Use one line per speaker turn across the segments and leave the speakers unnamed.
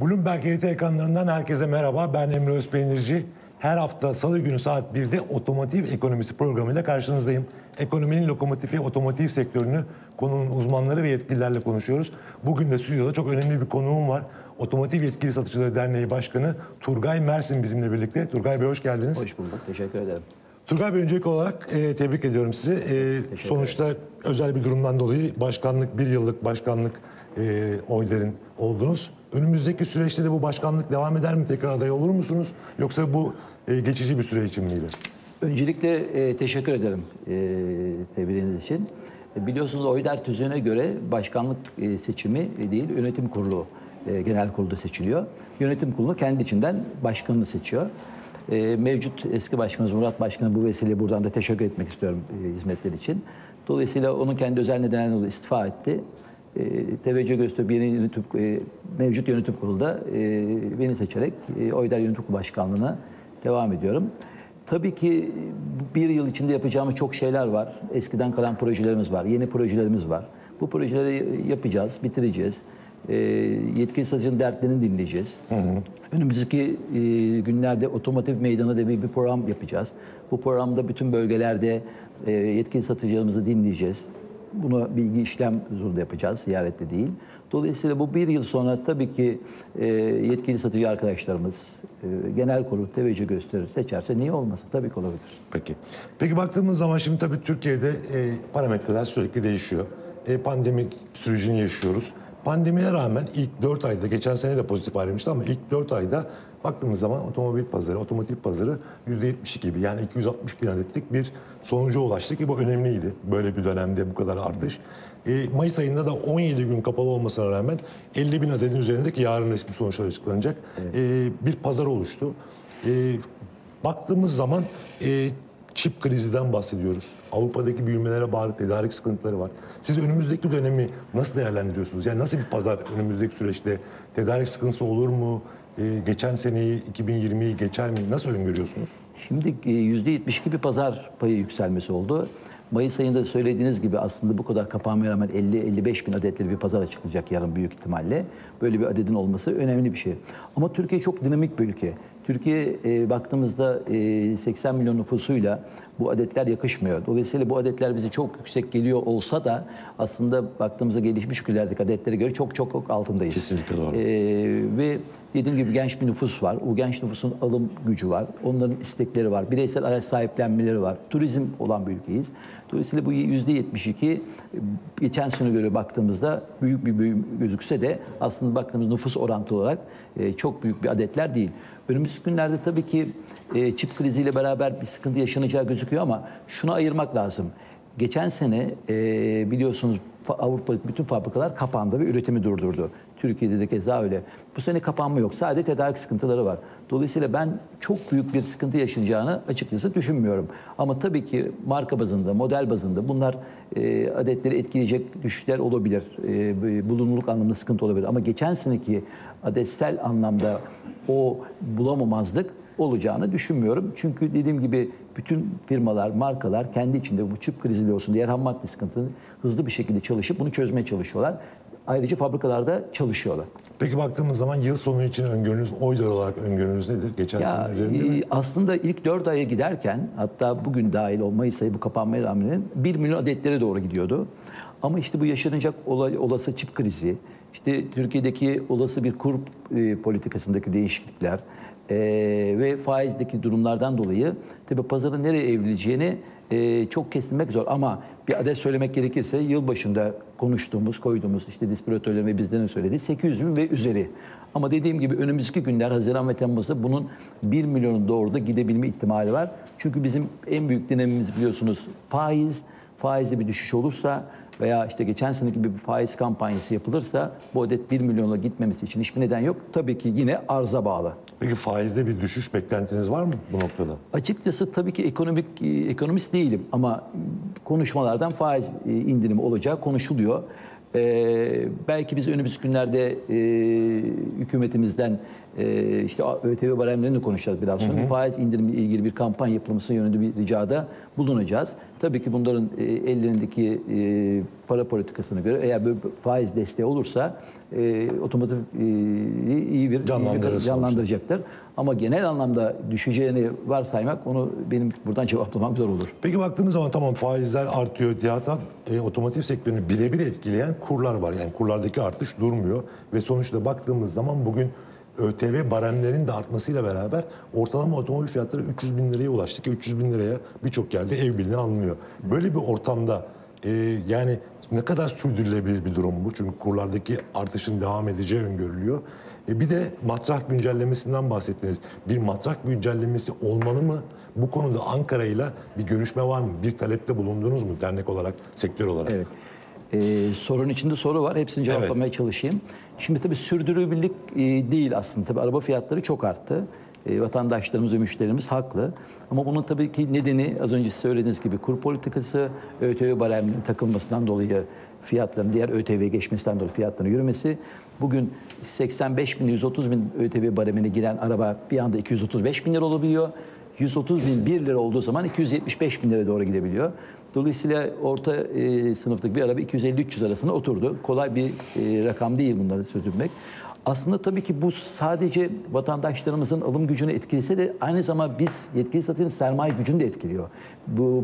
Bloomberg HT ekranlarından herkese merhaba. Ben Emre Özpeynirci. Her hafta Salı günü saat 1'de Otomotiv Ekonomisi programıyla karşınızdayım. Ekonominin lokomotifi otomotiv sektörünü konunun uzmanları ve yetkililerle konuşuyoruz. Bugün de stüdyoda çok önemli bir konuğum var. Otomotiv Yetkili Satıcıları Derneği Başkanı Turgay Mersin bizimle birlikte. Turgay Bey hoş geldiniz.
Hoş bulduk. Teşekkür ederim.
Turgay Bey öncelikli olarak tebrik ediyorum sizi. Sonuçta özel bir durumdan dolayı başkanlık, bir yıllık başkanlık oyların oldunuz. Önümüzdeki süreçte de bu başkanlık devam eder mi? Tekrar aday olur musunuz? Yoksa bu geçici bir süre için miydi?
Öncelikle teşekkür ederim tebriğiniz için. Biliyorsunuz Oyder tüzüğüne göre başkanlık seçimi değil, yönetim kurulu genel kurulda seçiliyor. Yönetim kurulu kendi içinden başkanını seçiyor. Mevcut eski başkanımız Murat Başkan'a bu vesileyle buradan da teşekkür etmek istiyorum hizmetleri için. Dolayısıyla onun kendi özel nedenlerle dolayı istifa etti. Teveccüh gösterip mevcut yönetim kurulunda beni seçerek Oyder Yönetim Kurulu Başkanlığı'na devam ediyorum. Tabii ki bir yıl içinde yapacağımız çok şeyler var. Eskiden kalan projelerimiz var, yeni projelerimiz var. Bu projeleri yapacağız, bitireceğiz. Yetkili satıcının dertlerini dinleyeceğiz. Önümüzdeki günlerde otomotiv meydanı diye bir program yapacağız. Bu programda bütün bölgelerde yetkili satıcılarımızı dinleyeceğiz. Buna bilgi işlem zorunda yapacağız, ziyarette değil. Dolayısıyla bu bir yıl sonra tabii ki yetkili satıcı arkadaşlarımız genel kurul teveccüh gösterir, seçerse niye olmasın? Tabii ki olabilir.
Peki. Peki baktığımız zaman şimdi tabii Türkiye'de parametreler sürekli değişiyor. Pandemik sürecini yaşıyoruz. Pandemiye rağmen ilk 4 ayda, geçen sene de pozitif ayrılmıştı ama ilk 4 ayda baktığımız zaman otomobil pazarı, otomotiv pazarı %72 gibi, yani 260 bin adetlik bir sonuca ulaştı ki bu önemliydi. Böyle bir dönemde bu kadar artış. Mayıs ayında da 17 gün kapalı olmasına rağmen 50 bin adetin üzerindeki yarın resmi sonuçlar açıklanacak bir pazar oluştu. Baktığımız zaman çip krizinden bahsediyoruz. Avrupa'daki büyümelere bağlı tedarik sıkıntıları var. Siz önümüzdeki dönemi nasıl değerlendiriyorsunuz? Yani nasıl bir pazar önümüzdeki süreçte? Tedarik sıkıntısı olur mu? Geçen seneyi, 2020'yi geçer mi? Nasıl öngörüyorsunuz?
Şimdi %72 bir pazar payı yükselmesi oldu. Mayıs ayında söylediğiniz gibi aslında bu kadar kapanmaya rağmen 50-55 bin adetli bir pazar açıklayacak yarın büyük ihtimalle. Böyle bir adedin olması önemli bir şey. Ama Türkiye çok dinamik bir ülke. Türkiye baktığımızda 80 milyon nüfusuyla bu adetler yakışmıyor. Dolayısıyla bu adetler bize çok yüksek geliyor olsa da aslında baktığımızda gelişmiş ülkelerdeki adetlere göre çok altındayız.
Kesinlikle doğru.
Ve dediğim gibi genç bir nüfus var. O genç nüfusun alım gücü var. Onların istekleri var. Bireysel araç sahiplenmeleri var. Turizm olan bir ülkeyiz. Dolayısıyla bu %72 geçen sene göre baktığımızda büyük bir büyüm gözükse de aslında baktığımız nüfus orantılı olarak çok büyük bir adetler değil. Önümüzdeki günlerde tabii ki çip kriziyle beraber bir sıkıntı yaşanacağı gözüküyor ama şunu ayırmak lazım. Geçen sene biliyorsunuz Avrupa'daki bütün fabrikalar kapandı ve üretimi durdurdu. Türkiye'de de keza öyle. Bu sene kapanma yok. Sadece tedarik sıkıntıları var. Dolayısıyla ben çok büyük bir sıkıntı yaşanacağını açıkçası düşünmüyorum. Ama tabii ki marka bazında, model bazında bunlar adetleri etkileyecek düşüşler olabilir. Bulunurluk anlamında sıkıntı olabilir. Ama geçen seneki adetsel anlamda o bulamamazlık olacağını düşünmüyorum. Çünkü dediğim gibi bütün firmalar, markalar kendi içinde bu çip kriziyle olsun, diğer ham madde sıkıntını hızlı bir şekilde çalışıp bunu çözmeye çalışıyorlar. Ayrıca fabrikalarda çalışıyorlar.
Peki baktığımız zaman yıl sonu için öngörünüz, Oyder olarak öngörünüz nedir? Geçen sene üzerinde mi?
Aslında ilk 4 aya giderken, hatta bugün dahil Mayıs ayı bu kapanmaya rağmen 1 milyon adetlere doğru gidiyordu. Ama işte bu yaşanacak olası çip krizi, işte Türkiye'deki olası bir kur politikasındaki değişiklikler ve faizdeki durumlardan dolayı tabii pazarın nereye evrileceğini çok kesinmek zor. Ama bir adet söylemek gerekirse yıl başında koyduğumuz işte distribütörlerin ve bizlerin söylediği 800 bin ve üzeri. Ama dediğim gibi önümüzdeki günler Haziran ve Temmuz'da bunun 1 milyonun doğru da gidebilme ihtimali var. Çünkü bizim en büyük dinamimiz biliyorsunuz faiz. Faizde bir düşüş olursa veya işte geçen sene gibi bir faiz kampanyası yapılırsa bu adet 1 milyona gitmemesi için hiçbir neden yok. Tabii ki yine arza bağlı.
Peki faizde bir düşüş beklentiniz var mı bu noktada?
Açıkçası tabii ki ekonomist değilim ama konuşmalardan faiz indirimi olacağı konuşuluyor. Belki biz önümüzdeki günlerde hükümetimizden işte ÖTV baremlerini konuşacağız biraz sonra. Faiz indirimiyle ilgili bir kampanya yapılması yönünde bir ricada bulunacağız. tabii ki bunların ellerindeki para politikasına göre eğer böyle faiz desteği olursa otomotiv iyi bir canlandıracaktır. Ama genel anlamda düşeceğini varsaymak, onu benim buradan cevaplamam zor olur.
Peki baktığımız zaman tamam faizler artıyor diyorsan otomotiv sektörünü birebir etkileyen kurlar var. Yani kurlardaki artış durmuyor ve sonuçta baktığımız zaman bugün ÖTV baremlerinin de artmasıyla beraber ortalama otomobil fiyatları 300 bin liraya ulaştı ki 300 bin liraya birçok yerde ev birliğine alınıyor. Böyle bir ortamda yani ne kadar sürdürülebilir bir durum bu? Çünkü kurlardaki artışın devam edeceği öngörülüyor. Bir de matrah güncellemesinden bahsettiniz. Bir matrah güncellemesi olmalı mı? Bu konuda Ankara ile bir görüşme var mı? Bir talepte bulundunuz mu dernek olarak, sektör olarak?
Evet. Sorunun içinde soru var. Hepsini cevaplamaya çalışayım. Şimdi tabii sürdürülebilirlik değil aslında. Tabii araba fiyatları çok arttı. Vatandaşlarımız ve müşterimiz haklı. Ama bunun tabii ki nedeni az önce söylediğiniz gibi kur politikası, ÖTV bareminin takılmasından dolayı fiyatların diğer ÖTV'ye geçmesinden dolayı fiyatların yürümesi. Bugün 85 bin, 130 bin ÖTV baremine giren araba bir anda 235 bin lira olabiliyor. 130 bin 1 lira olduğu zaman 275 bin liraya doğru gidebiliyor. Dolayısıyla orta sınıftaki bir araba 250-300 arasında oturdu. Kolay bir rakam değil bunları sürdürmek. Aslında tabii ki bu sadece vatandaşlarımızın alım gücünü etkilese de aynı zamanda biz yetkili satıcının sermaye gücünü de etkiliyor.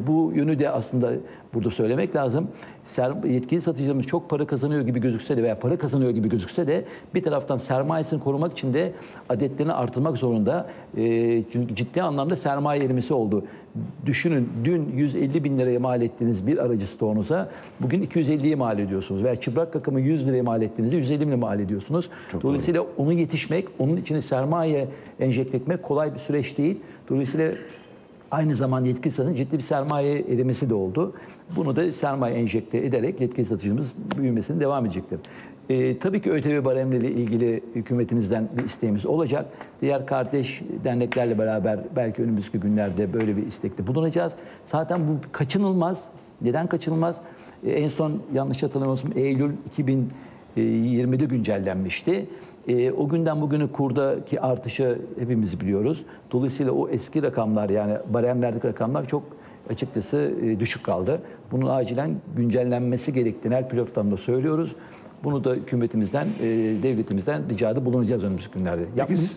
Bu yönü de aslında burada söylemek lazım. Yetkili satıcılarımız çok para kazanıyor gibi gözükse de veya para kazanıyor gibi gözükse de bir taraftan sermayesini korumak için de adetlerini artırmak zorunda. Çünkü ciddi anlamda sermaye erimesi oldu. Düşünün, dün 150 bin liraya mal ettiğiniz bir aracı stoğunuza bugün 250'ye mal ediyorsunuz. Veya çıplak rakamı 100 liraya mal ettiğinizde 150 bin liraya mal ediyorsunuz. Dolayısıyla onu yetişmek, onun içine sermaye enjekte etmek kolay bir süreç değil. Dolayısıyla aynı zamanda yetkili satıcının ciddi bir sermaye erimesi de oldu. Bunu da sermaye enjekte ederek yetkili satıcımız büyümesine devam edecektir. Tabii ki ÖTV baremleriyle ilgili hükümetimizden bir isteğimiz olacak. Diğer kardeş derneklerle beraber belki önümüzdeki günlerde böyle bir istekte bulunacağız. Zaten bu kaçınılmaz. Neden kaçınılmaz? En son yanlış hatırlamıyorsam Eylül 2020'de güncellenmişti. O günden bugüne kurdaki artışı hepimiz biliyoruz. Dolayısıyla o eski rakamlar, yani baremlerdeki rakamlar çok açıkçası düşük kaldı. Bunun acilen güncellenmesi gerektiğini her platformda söylüyoruz. Bunu da hükümetimizden, devletimizden ricada bulunacağız önümüzdeki günlerde.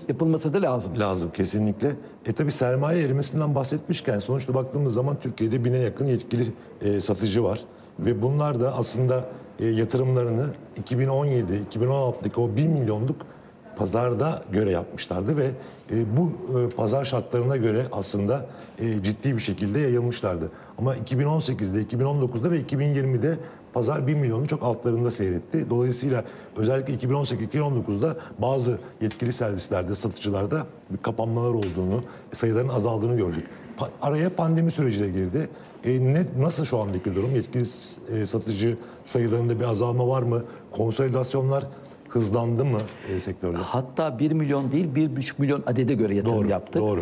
Yapılması da lazım.
Lazım kesinlikle. Tabii sermaye erimesinden bahsetmişken sonuçta baktığımız zaman Türkiye'de 1000'e yakın yetkili satıcı var. Ve bunlar da aslında yatırımlarını 2017-2016'daki o 1 milyonluk pazarda göre yapmışlardı ve bu pazar şartlarına göre aslında ciddi bir şekilde yayılmışlardı. Ama 2018'de, 2019'da ve 2020'de pazar 1 milyonun çok altlarında seyretti. Dolayısıyla özellikle 2018-2019'da bazı yetkili servislerde, satıcılarda bir kapanmalar olduğunu, sayıların azaldığını gördük. Araya pandemi süreci de girdi. Nasıl şu andaki durum? Yetkili satıcı sayılarında bir azalma var mı? Konsolidasyonlar hızlandı mı sektörde?
Hatta 1 milyon değil, 1,5 milyon adede göre yatırım yaptık.
Doğru.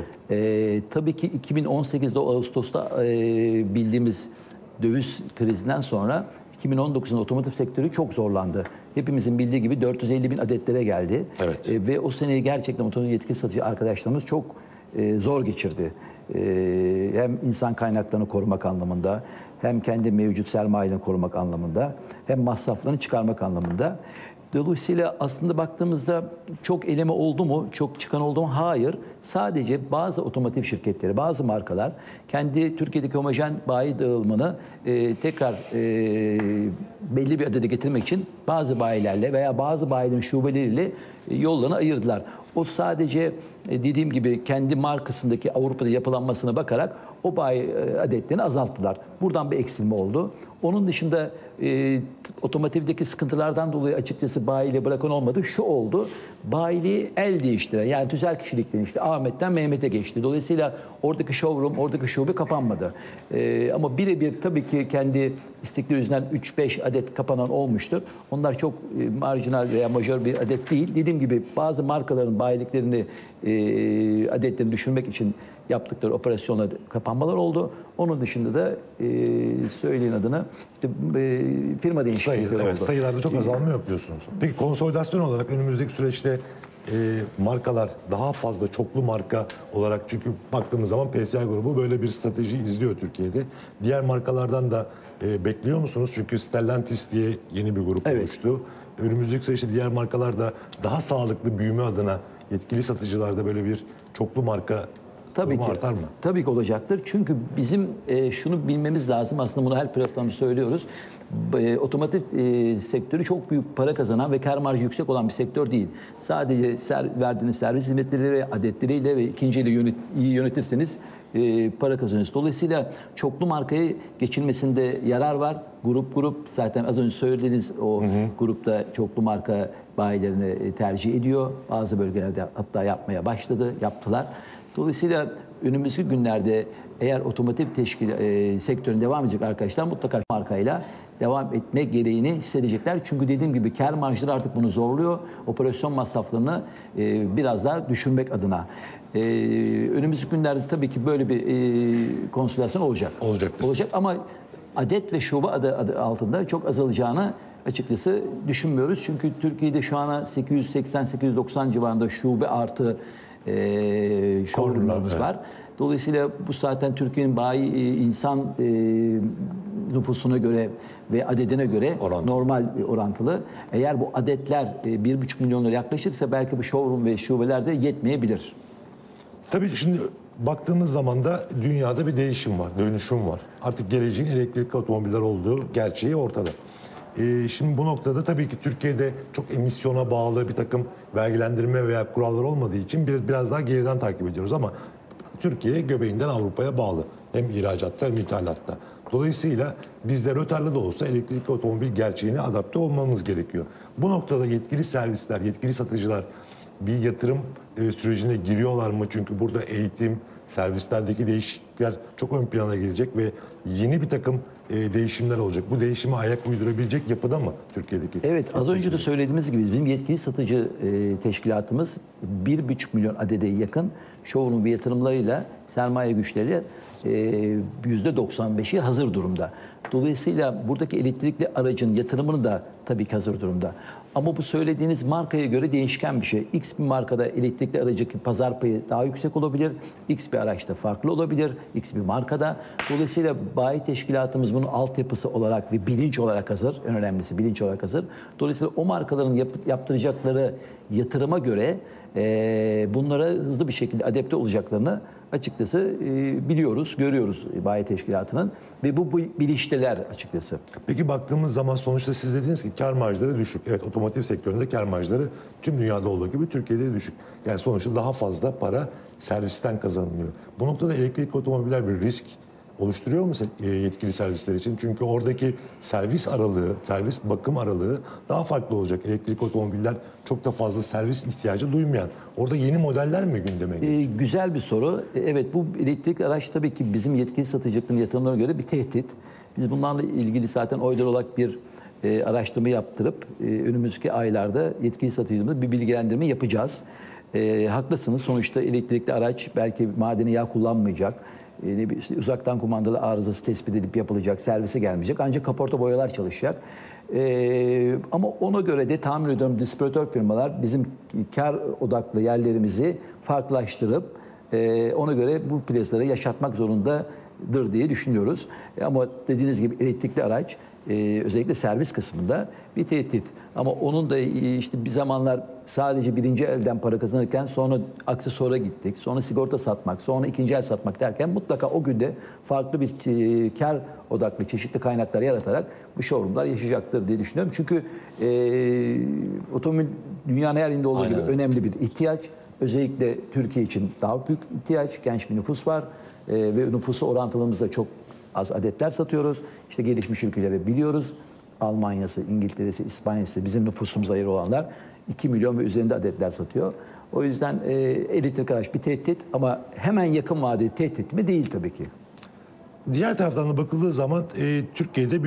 Tabii ki 2018'de Ağustos'ta bildiğimiz döviz krizinden sonra 2019'un otomotiv sektörü çok zorlandı. Hepimizin bildiği gibi 450 bin adetlere geldi.
Evet.
Ve o seneyi gerçekten otomotiv yetkili satıcı arkadaşlarımız çok zor geçirdi. Hem insan kaynaklarını korumak anlamında, hem kendi mevcut sermayelerini korumak anlamında, hem masraflarını çıkarmak anlamında. Dolayısıyla aslında baktığımızda çok eleme oldu mu, çok çıkan oldu mu? Hayır. Sadece bazı otomotiv şirketleri, bazı markalar kendi Türkiye'deki homojen bayi dağılımını tekrar belli bir adede getirmek için bazı bayilerle veya bazı bayilerin şubeleriyle yollarını ayırdılar. O sadece dediğim gibi kendi markasındaki Avrupa'da yapılanmasına bakarak o bayi adetlerini azalttılar. Buradan bir eksilme oldu. Onun dışında otomotivdeki sıkıntılardan dolayı açıkçası bayiyle bırakan olmadı. Şu oldu, bayiliği el değiştiren, yani tüzel kişilikten işte Ahmet'ten Mehmet'e geçti. Dolayısıyla oradaki showroom, oradaki şube kapanmadı. Ama birebir tabii ki kendi istekleri yüzünden 3-5 adet kapanan olmuştur. Onlar çok marjinal veya majör bir adet değil. Dediğim gibi bazı markaların bayiliklerini, adetlerini düşürmek için yaptıkları operasyonla kapanmalar oldu. Onun dışında da söyleyin adına işte, firma değişiklikleri oldu.
Evet, sayılarda çok azalma yok diyorsunuz. Peki konsolidasyon olarak önümüzdeki süreçte markalar daha fazla çoklu marka olarak, çünkü baktığımız zaman PSA grubu böyle bir strateji izliyor Türkiye'de. Diğer markalardan da bekliyor musunuz? Çünkü Stellantis diye yeni bir grup
Evet.
oluştu. Önümüzdeki süreçte diğer markalar da daha sağlıklı büyüme adına yetkili satıcılarda böyle bir çoklu marka
Tabii
durumu
ki.
artar mı?
Tabii ki olacaktır. Çünkü bizim şunu bilmemiz lazım. Aslında bunu her platformda söylüyoruz. Otomotiv sektörü çok büyük para kazanan ve kar marjı yüksek olan bir sektör değil. Sadece verdiğiniz servis hizmetleri ve adetleriyle ve ikinci eli iyi yönetirseniz para kazanıyorsunuz. Dolayısıyla çoklu markayı geçilmesinde yarar var. Grup zaten az önce söylediğiniz o grupta çoklu marka bayilerini tercih ediyor. Bazı bölgelerde hatta yapmaya başladı, yaptılar. Dolayısıyla önümüzdeki günlerde eğer otomotiv sektörün devam edecek arkadaşlar mutlaka markayla devam etme gereğini hissedecekler. Çünkü dediğim gibi kar marjları artık bunu zorluyor. Operasyon masraflarını biraz daha düşürmek adına. Önümüzdeki günlerde tabii ki böyle bir konsülasyon olacak.
Olacaktır.
Olacak ama adet ve şube adı altında çok azalacağını açıkçası düşünmüyoruz. Çünkü Türkiye'de şu ana 880-890 civarında şube artı showroomlarımız var. Dolayısıyla bu zaten Türkiye'nin insan nüfusuna göre ve adedine göre normal orantılı. Eğer bu adetler 1,5 milyonlara yaklaşırsa belki bu showroom ve şubeler de yetmeyebilir.
Tabii ki şimdi baktığımız zaman da dünyada bir değişim var, dönüşüm var. Artık geleceğin elektrikli otomobiller olduğu gerçeği ortada. Şimdi bu noktada tabii ki Türkiye'de çok emisyona bağlı bir takım vergilendirme veya kurallar olmadığı için biraz daha geriden takip ediyoruz ama Türkiye göbeğinden Avrupa'ya bağlı. Hem ihracatta hem ithalatta. Dolayısıyla bizler rötarlı da olsa elektrikli otomobil gerçeğine adapte olmamız gerekiyor. Bu noktada yetkili servisler, yetkili satıcılar bir yatırım sürecine giriyorlar mı? Çünkü burada eğitim, servislerdeki değişiklikler çok ön plana gelecek ve yeni bir takım değişimler olacak. Bu değişime ayak uydurabilecek yapıda mı Türkiye'deki?
Evet, az önce de söylediğimiz gibi bizim yetkili satıcı teşkilatımız 1,5 milyon adede yakın showroom ve yatırımlarıyla sermaye güçleriyle %95'i hazır durumda. Dolayısıyla buradaki elektrikli aracın yatırımını da tabii ki hazır durumda. Ama bu söylediğiniz markaya göre değişken bir şey. X bir markada elektrikli aracındaki pazar payı daha yüksek olabilir. X bir araçta farklı olabilir. X bir markada. Dolayısıyla bayi teşkilatımız bunun altyapısı olarak ve bilinç olarak hazır. En önemlisi bilinç olarak hazır. Dolayısıyla o markaların yaptıracakları yatırıma göre bunlara hızlı bir şekilde adapte olacaklarını açıkçası biliyoruz, görüyoruz bayi teşkilatının ve bu bilinçteler açıkçası.
Peki baktığımız zaman sonuçta siz dediniz ki kar marjları düşük. Evet, otomotiv sektöründe kar marjları tüm dünyada olduğu gibi Türkiye'de de düşük. Yani sonuçta daha fazla para servisten kazanılıyor. Bu noktada elektrikli otomobiller bir risk oluşturuyor mu yetkili servisler için? Çünkü oradaki servis aralığı, servis bakım aralığı daha farklı olacak. Elektrikli otomobiller çok da fazla servis ihtiyacı duymayan. Orada yeni modeller mi gündeme gelecek?
Güzel bir soru. Evet, bu elektrikli araç tabii ki bizim yetkili satıcılıkların yatırımlarına göre bir tehdit. Biz bunlarla ilgili zaten OYDER olarak bir araştırma yaptırıp önümüzdeki aylarda yetkili satıcılığımızda bir bilgilendirme yapacağız. Haklısınız. Sonuçta elektrikli araç belki madeni yağ kullanmayacak. İşte uzaktan kumandalı arızası tespit edilip yapılacak, servise gelmeyecek. Ancak kaporta boyalar çalışacak. Ama ona göre de tahmin ediyorum distribütör firmalar bizim kar odaklı yerlerimizi farklılaştırıp ona göre bu plasaları yaşatmak zorundadır diye düşünüyoruz. Ama dediğiniz gibi elektrikli araç özellikle servis kısmında bir tehdit. Ama onun da işte bir zamanlar sadece birinci elden para kazanırken sonra aksesuara gittik. Sonra sigorta satmak, sonra ikinci el satmak derken mutlaka o günde farklı bir kar odaklı çeşitli kaynaklar yaratarak bu showroomlar yaşayacaktır diye düşünüyorum. Çünkü otomobil dünyanın her yerinde olduğu gibi önemli bir ihtiyaç. Özellikle Türkiye için daha büyük ihtiyaç. Genç bir nüfus var ve nüfusu orantılımızda çok az adetler satıyoruz. İşte gelişmiş ülkeleri biliyoruz. Almanya'sı, İngiltere'si, İspanya'sı bizim nüfusumuza ayır olanlar 2 milyon ve üzerinde adetler satıyor. O yüzden elektrik araç bir tehdit ama hemen yakın vadeli tehdit mi? Değil tabii ki.
Diğer taraftan da bakıldığı zaman Türkiye'de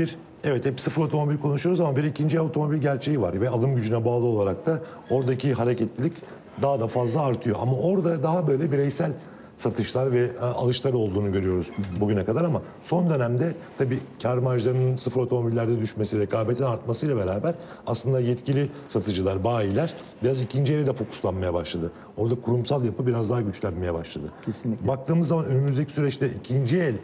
hep sıfır otomobil konuşuyoruz ama bir ikinci otomobil gerçeği var ve alım gücüne bağlı olarak da oradaki hareketlilik daha da fazla artıyor. Ama orada daha böyle bireysel satışlar ve alışlar olduğunu görüyoruz bugüne kadar, ama son dönemde tabii kar marjlarının sıfır otomobillerde düşmesi, rekabetin artmasıyla beraber aslında yetkili satıcılar, bayiler biraz ikinci ele de fokuslanmaya başladı. Orada kurumsal yapı biraz daha güçlenmeye başladı.
Kesinlikle.
Baktığımız zaman önümüzdeki süreçte ikinci el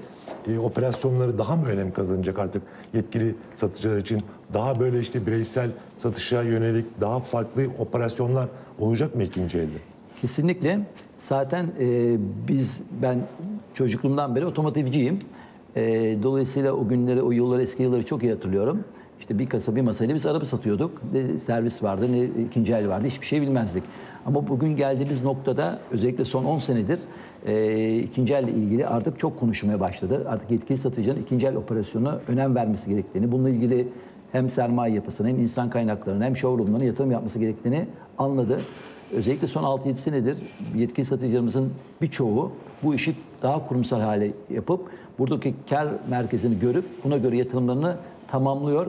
operasyonları daha mı önem kazanacak artık yetkili satıcılar için? Daha böyle işte bireysel satışa yönelik daha farklı operasyonlar olacak mı ikinci elde?
Kesinlikle. Zaten ben çocukluğumdan beri otomotivciyim. Dolayısıyla o günleri, o yılları, eski yılları çok iyi hatırlıyorum. İşte bir kasa, bir masayla biz araba satıyorduk. Ne servis vardı, ne ikinci el vardı. Hiçbir şey bilmezdik. Ama bugün geldiğimiz noktada özellikle son 10 senedir ikinci elle ilgili artık çok konuşulmaya başladı. Artık yetkili satıcının ikinci el operasyonuna önem vermesi gerektiğini, bununla ilgili hem sermaye yapısına hem insan kaynaklarına hem showroomlarına yatırım yapması gerektiğini anladı. Özellikle son 6-7 senedir yetkili satıcılarımızın birçoğu bu işi daha kurumsal hale yapıp buradaki kar merkezini görüp buna göre yatırımlarını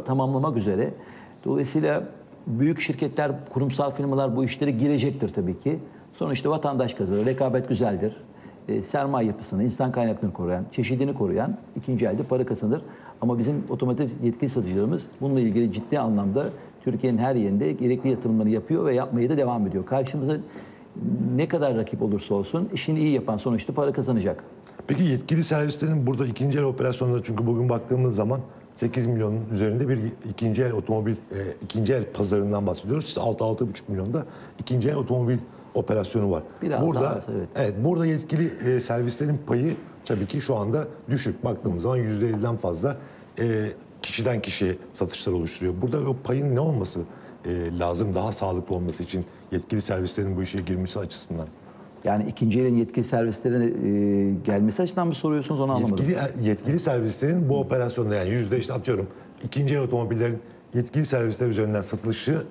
tamamlamak üzere. Dolayısıyla büyük şirketler, kurumsal firmalar bu işlere girecektir tabii ki. Sonuçta vatandaş kazanır, rekabet güzeldir. Sermaye yapısını, insan kaynaklarını koruyan, çeşidini koruyan ikinci elde para kazanır. Ama bizim otomotiv yetkili satıcılarımız bununla ilgili ciddi anlamda Türkiye'nin her yerinde gerekli yatırımları yapıyor ve yapmaya da devam ediyor. Karşımıza ne kadar rakip olursa olsun işini iyi yapan sonuçta para kazanacak.
Peki yetkili servislerin burada ikinci el operasyonları, çünkü bugün baktığımız zaman 8 milyonun üzerinde bir ikinci el otomobil, ikinci el pazarından bahsediyoruz. İşte 6-6,5 milyonda ikinci el otomobil operasyonu var.
Biraz
burada,
daha az, evet.
Evet, burada yetkili servislerin payı tabii ki şu anda düşük. Baktığımız zaman %50'den fazla kişiden kişiye satışlar oluşturuyor. Burada o payın ne olması lazım daha sağlıklı olması için yetkili servislerin bu işe girmesi açısından?
Yani ikinci elin yetkili servislerine gelmesi açısından mı soruyorsunuz, onu anlamadım.
Yetkili servislerin bu operasyonda, yani işte atıyorum ikinci el otomobillerin yetkili servisler üzerinden satılışının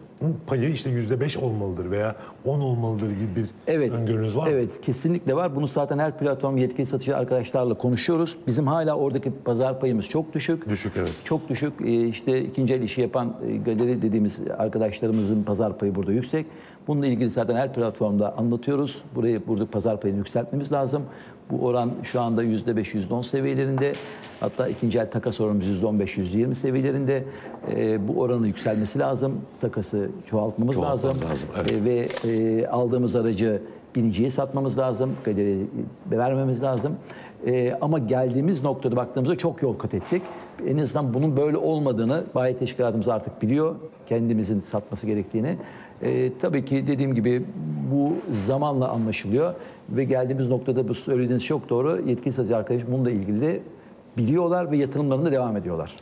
payı işte %5 olmalıdır veya 10 olmalıdır gibi bir öngörünüz var mı?
Evet, kesinlikle var. Bunu zaten her platform yetkili satıcı arkadaşlarla konuşuyoruz. Bizim hala oradaki pazar payımız çok düşük.
Düşük, evet.
Çok düşük. İşte ikinci el işi yapan galeri dediğimiz arkadaşlarımızın pazar payı burada yüksek. Bununla ilgili zaten her platformda anlatıyoruz. Burada pazar payını yükseltmemiz lazım. Bu oran şu anda %5, %10 seviyelerinde. Hatta ikinci el takas oranımız %15, %20 seviyelerinde. Bu oranın yükselmesi lazım. Takası çoğaltmamız lazım.
Evet.
Ve aldığımız aracı biniciye satmamız lazım. Galeriye vermemiz lazım. Ama geldiğimiz noktada baktığımızda çok yol kat ettik. En azından bunun böyle olmadığını bayi teşkilatımız artık biliyor. Kendimizin satması gerektiğini. Tabii ki dediğim gibi bu zamanla anlaşılıyor. Ve geldiğimiz noktada bu söylediğiniz çok doğru. Yetkili satıcı arkadaş bununla ilgili de biliyorlar ve yatırımlarında devam ediyorlar.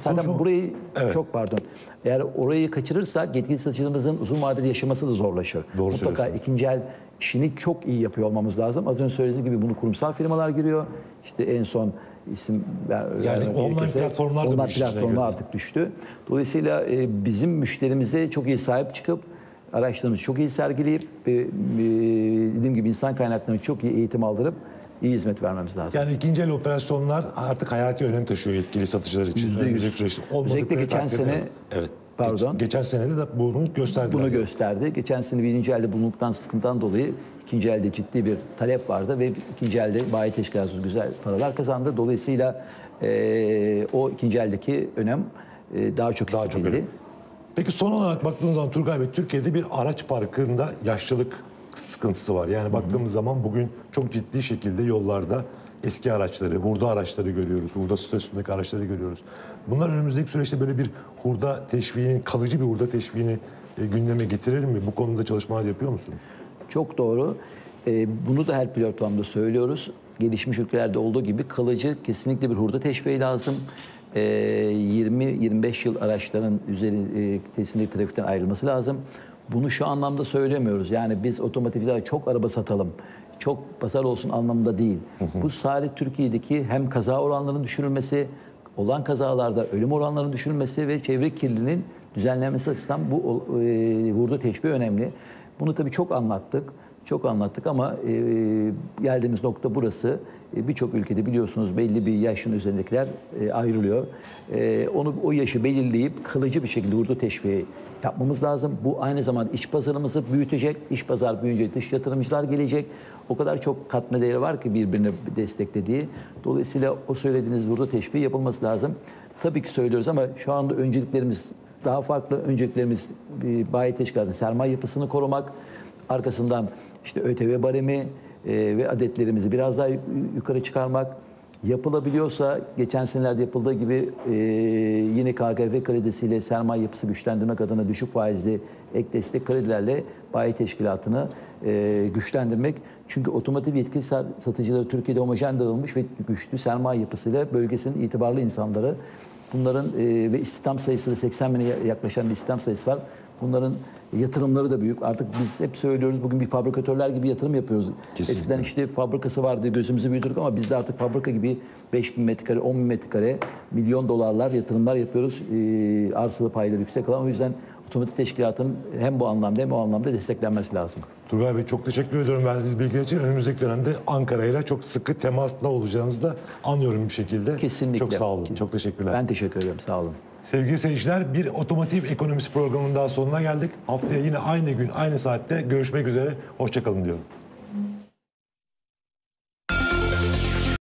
Zaten burayı, çok pardon, eğer orayı kaçırırsak yetkili satıcılarımızın uzun vadede yaşaması da zorlaşır.
Doğru
Mutlaka ikinci el işini çok iyi yapıyor olmamız lazım. Az önce söylediğiniz gibi bunu kurumsal firmalar giriyor. İşte en son isim
yani online platformlar da bu işin içine girdi.
artık düştü. Dolayısıyla bizim müşterimize çok iyi sahip çıkıp araçlarımızı çok iyi sergileyip dediğim gibi insan kaynaklarını çok iyi eğitim aldırıp iyi hizmet vermemiz lazım.
Yani ikinci el operasyonlar artık hayati önem taşıyor yetkili satıcılar için.
Özellikle geçen sene,
geçen senede de bunu gösterdiler.
Bunu gösterdi. Geçen sene birinci elde bulunduktan sıkıntıdan dolayı ikinci elde ciddi bir talep vardı ve ikinci elde bayi teşkilatı güzel paralar kazandı. Dolayısıyla o ikinci eldeki önem daha çok hissedildi.
Peki son olarak baktığımız zaman Turgay Bey, Türkiye'de bir araç parkında yaşlılık sıkıntısı var. Yani baktığımız zaman bugün çok ciddi şekilde yollarda eski araçları, hurda araçları görüyoruz. Hurda statüsündeki araçları görüyoruz. Bunlar önümüzdeki süreçte böyle bir hurda teşviğinin, kalıcı bir hurda teşviğini gündeme getirir mi? Bu konuda çalışmalar yapıyor musunuz?
Çok doğru. Bunu da her platformda söylüyoruz. Gelişmiş ülkelerde olduğu gibi kalıcı kesinlikle bir hurda teşviği lazım. 20-25 yıl araçların ötesindeki trafikten ayrılması lazım. Bunu şu anlamda söylemiyoruz. Yani biz otomotivlere çok araba satalım, çok pazar olsun anlamında değil. Bu sadece Türkiye'deki hem kaza oranlarının düşürülmesi, olan kazalarda ölüm oranlarının düşürülmesi ve çevre kirliliğinin düzenlenmesi açısından bu hurda teşviği önemli. Bunu tabii çok anlattık. çok anlattık ama geldiğimiz nokta burası. Birçok ülkede biliyorsunuz belli bir yaşın üzerindekiler ayrılıyor. O yaşı belirleyip kalıcı bir şekilde hurda teşviği yapmamız lazım. Bu aynı zamanda iç pazarımızı büyütecek. İç pazar büyüyünce dış yatırımcılar gelecek. O kadar çok katma değeri var ki birbirini desteklediği. Dolayısıyla o söylediğiniz hurda teşviği yapılması lazım. Tabii ki söylüyoruz ama şu anda önceliklerimiz daha farklı. Önceliklerimiz bayi teşkilatının sermaye yapısını korumak. Arkasından işte ÖTV baremi ve adetlerimizi biraz daha yukarı çıkarmak. Yapılabiliyorsa geçen senelerde yapıldığı gibi yine KKF kredisiyle sermaye yapısı güçlendirmek adına düşük faizli ek destek kredilerle bayi teşkilatını güçlendirmek. Çünkü otomotiv yetkili satıcıları Türkiye'de homojen dağılmış ve güçlü sermaye yapısıyla bölgesinin itibarlı insanları. Bunların ve istihdam sayısı da 80 bine yaklaşan bir istihdam sayısı var. Bunların yatırımları da büyük. Artık biz hep söylüyoruz bugün bir fabrikatörler gibi yatırım yapıyoruz.
Kesinlikle.
Eskiden işte fabrikası vardı gözümüzü büyütürdük ama biz de artık fabrika gibi 5.000 metrekare, 10.000 metrekare milyon dolarlar yatırımlar yapıyoruz. Arsada payları yüksek olan. O yüzden otomotiv teşkilatının hem bu anlamda hem o anlamda desteklenmesi lazım.
Turgay Bey çok teşekkür ediyorum verdiğiniz bilgiler için. Önümüzdeki dönemde Ankara'yla çok sıkı temasla olacağınızı da anlıyorum bir şekilde.
Kesinlikle.
Çok sağ olun. Çok teşekkürler.
Ben teşekkür ederim. Sağ olun.
Sevgili seyirciler, bir otomotiv ekonomisi programının daha sonuna geldik. Haftaya yine aynı gün, aynı saatte görüşmek üzere. Hoşça kalın diyorum.